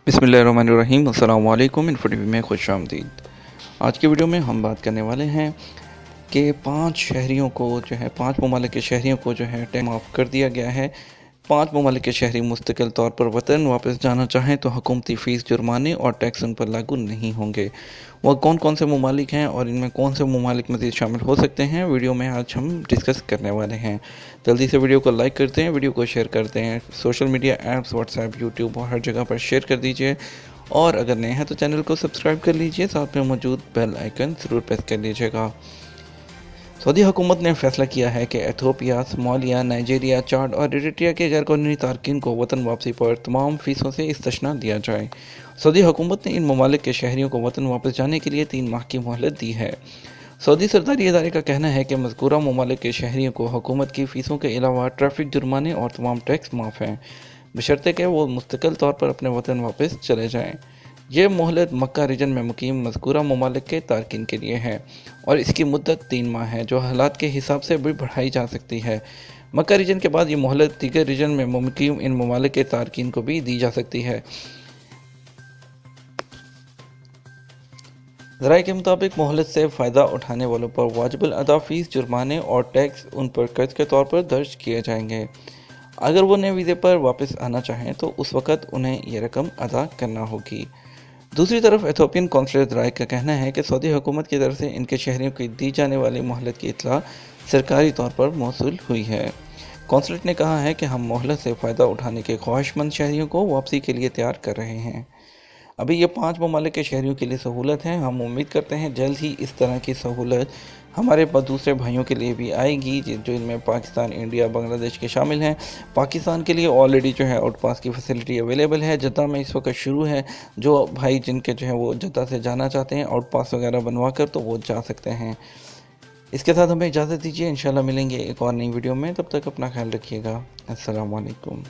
बिस्मिल्लाहिर्रहमानिर्रहीम। अस्सलाम वालेकुम। इन्फो में खुश आमदीद। आज की वीडियो में हम बात करने वाले हैं कि 5 ममालिक के शहरियों को टैक्स माफ़ कर दिया गया है। 5 ममालिक के शहरी मुस्तकिल तौर पर वतन वापस जाना चाहें तो हुकूमती फ़ीस, जुर्माने और टैक्स उन पर लागू नहीं होंगे। वह कौन कौन से ममालिक हैं और इनमें कौन से ममालिक मज़ीद शामिल हो सकते हैं, वीडियो में आज हम डिस्कस करने वाले हैं। जल्दी से वीडियो को लाइक करते हैं, वीडियो को शेयर करते हैं, social media apps WhatsApp, YouTube और हर जगह पर शेयर कर दीजिए। और अगर नए हैं तो चैनल को सब्सक्राइब कर लीजिए, साथ में मौजूद बेल आइकन ज़रूर प्रेस कर लीजिएगा। सऊदी हुकूमत ने फैसला किया है कि एथियोपिया, सोमालिया, नाइजीरिया, चाड और इरिट्रिया के गैर कानूनी तारकीन को वतन वापसी पर तमाम फ़ीसों से इस्तिस्ना दिया जाए। सऊदी हुकूमत ने इन ममालिक के शहरियों को वतन वापस जाने के लिए 3 माह की मोहलत दी है। सऊदी सरकारी इदारे का कहना है कि मज़कूरा ममालिक के शहरियों को हुकूमत की फ़ीसों के अलावा ट्रैफिक, जुर्माने और तमाम टैक्स माफ़ हैं, बशर्ते कि वो मुस्तकिल तौर पर अपने वतन वापस चले जाएँ। ये मोहलत मक्का रीजन में मुकीम मज़कूरा ममालिक के तारकीन के लिए है और इसकी मुद्दत 3 माह है, जो हालात के हिसाब से भी बढ़ाई जा सकती है। मक्का रीजन के बाद ये मोहलत दीगर रीजन में मुकीम इन ममालिक के तारकीन को भी दी जा सकती है। ज़राए के मुताबिक मोहलत से फ़ायदा उठाने वालों पर वाजिबुल अदा फ़ीस, जुर्माने और टैक्स उन पर कर्ज के तौर पर दर्ज किए जाएंगे। अगर वो नए वीज़े पर वापस आना चाहें तो उस वक़्त उन्हें ये रकम अदा करना होगी। दूसरी तरफ एथियोपियन कौंसलेट राय का कहना है कि सऊदी हुकूमत की तरफ से इनके शहरियों को दी जाने वाली मोहलत की इत्तला सरकारी तौर पर मौसूल हुई है। कौंसलेट ने कहा है कि हम मोहलत से फ़ायदा उठाने के ख्वाहिशमंद शहरियों को वापसी के लिए तैयार कर रहे हैं। अभी ये 5 ममालिक के शहरियों के लिए सहूलत है। हम उम्मीद करते हैं जल्द ही इस तरह की सहूलत हमारे दूसरे भाइयों के लिए भी आएगी, जो इनमें पाकिस्तान, इंडिया, बांग्लादेश के शामिल हैं। पाकिस्तान के लिए ऑलरेडी आउट पास की फैसिलिटी अवेलेबल है। जद्दा में इस वक्त शुरू है। जो भाई जिनके वो जद्दा से जाना चाहते हैं आउट पास वगैरह बनवा कर, तो वो जा सकते हैं। इसके साथ हमें इजाज़त दीजिए। इंशाल्लाह मिलेंगे एक और नई वीडियो में। तब तक अपना ख्याल रखिएगा। अस्सलाम वालेकुम।